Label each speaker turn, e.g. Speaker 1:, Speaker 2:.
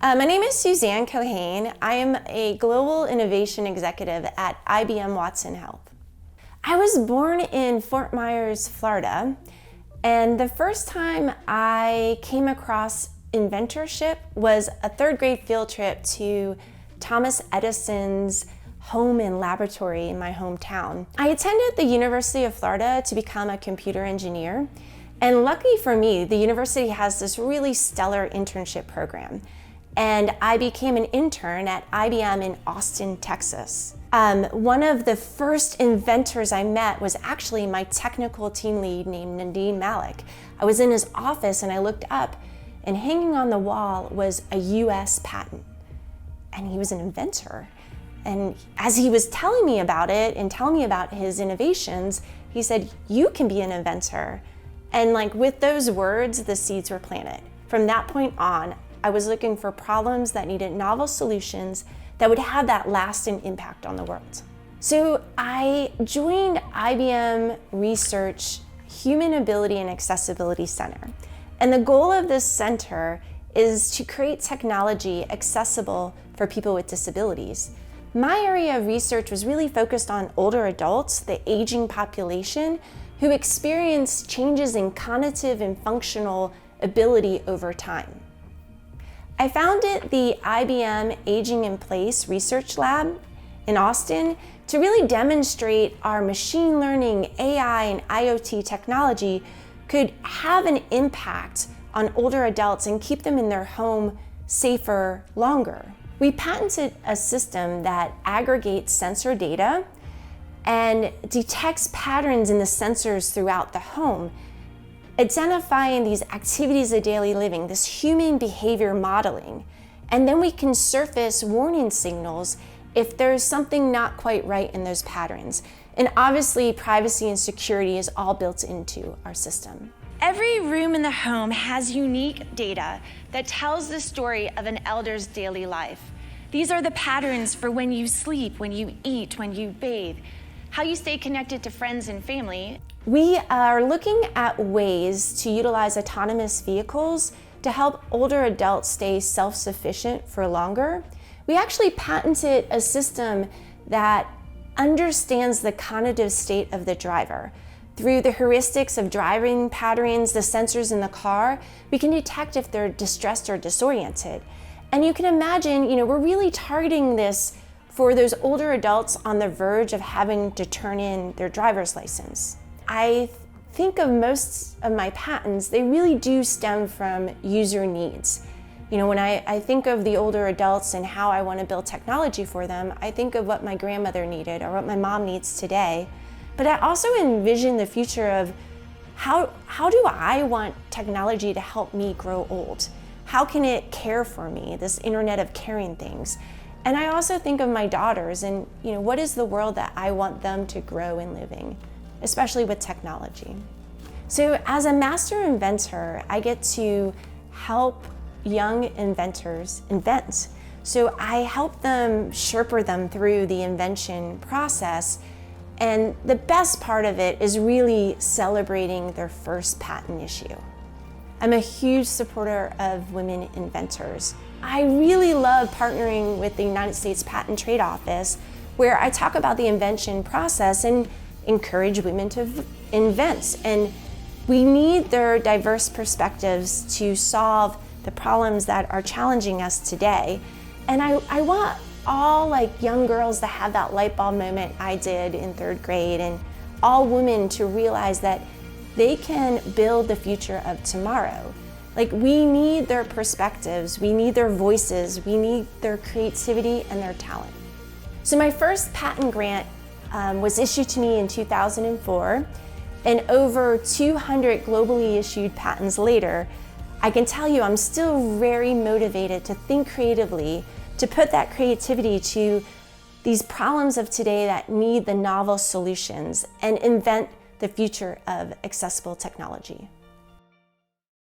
Speaker 1: My name is Susann Keohane. I am a Global Innovation Executive at IBM Watson Health. I was born in Fort Myers, Florida, and the first time I came across inventorship was a third grade field trip to Thomas Edison's home and laboratory in my hometown. I attended the University of Florida to become a computer engineer, and lucky for me, the university has this really stellar internship program. And I became an intern at IBM in Austin, Texas. One of the first inventors I met was actually my technical team lead named Nadeem Malik. I was in his office and I looked up, and hanging on the wall was a US patent. And he was an inventor. And as he was telling me about it and telling me about his innovations, he said, "You can be an inventor." And with those words, the seeds were planted. From that point on, I was looking for problems that needed novel solutions that would have that lasting impact on the world. So I joined IBM Research Human Ability and Accessibility Center. And the goal of this center is to create technology accessible for people with disabilities. My area of research was really focused on older adults, the aging population, who experience changes in cognitive and functional ability over time. I founded the IBM Aging in Place Research Lab in Austin to really demonstrate our machine learning, AI, and IoT technology could have an impact on older adults and keep them in their home safer longer. We patented a system that aggregates sensor data and detects patterns in the sensors throughout the home, identifying these activities of daily living, this human behavior modeling. And then we can surface warning signals if there's something not quite right in those patterns. And obviously, privacy and security is all built into our system. Every room in the home has unique data that tells the story of an elder's daily life. These are the patterns for when you sleep, when you eat, when you bathe, how you stay connected to friends and family. We are looking at ways to utilize autonomous vehicles to help older adults stay self-sufficient for longer. We actually patented a system that understands the cognitive state of the driver. Through the heuristics of driving patterns, the sensors in the car, we can detect if they're distressed or disoriented. And you can imagine, we're really targeting this for those older adults on the verge of having to turn in their driver's license. I think of most of my patents, they really do stem from user needs. When I think of the older adults and how I want to build technology for them, I think of what my grandmother needed or what my mom needs today. But I also envision the future of how do I want technology to help me grow old? How can it care for me, this internet of caring things? And I also think of my daughters and what is the world that I want them to grow in living, especially with technology. So as a master inventor, I get to help young inventors invent. So I help them shepherd them through the invention process. And the best part of it is really celebrating their first patent issue. I'm a huge supporter of women inventors. I really love partnering with the United States Patent Trade Office, where I talk about the invention process and encourage women to invent. And we need their diverse perspectives to solve the problems that are challenging us today. And I want all young girls to have that light bulb moment I did in third grade, and all women to realize that they can build the future of tomorrow. We need their perspectives, we need their voices, we need their creativity and their talent. So my first patent grant was issued to me in 2004, and over 200 globally issued patents later, I can tell you I'm still very motivated to think creatively, to put that creativity to these problems of today that need the novel solutions and invent the future of accessible technology.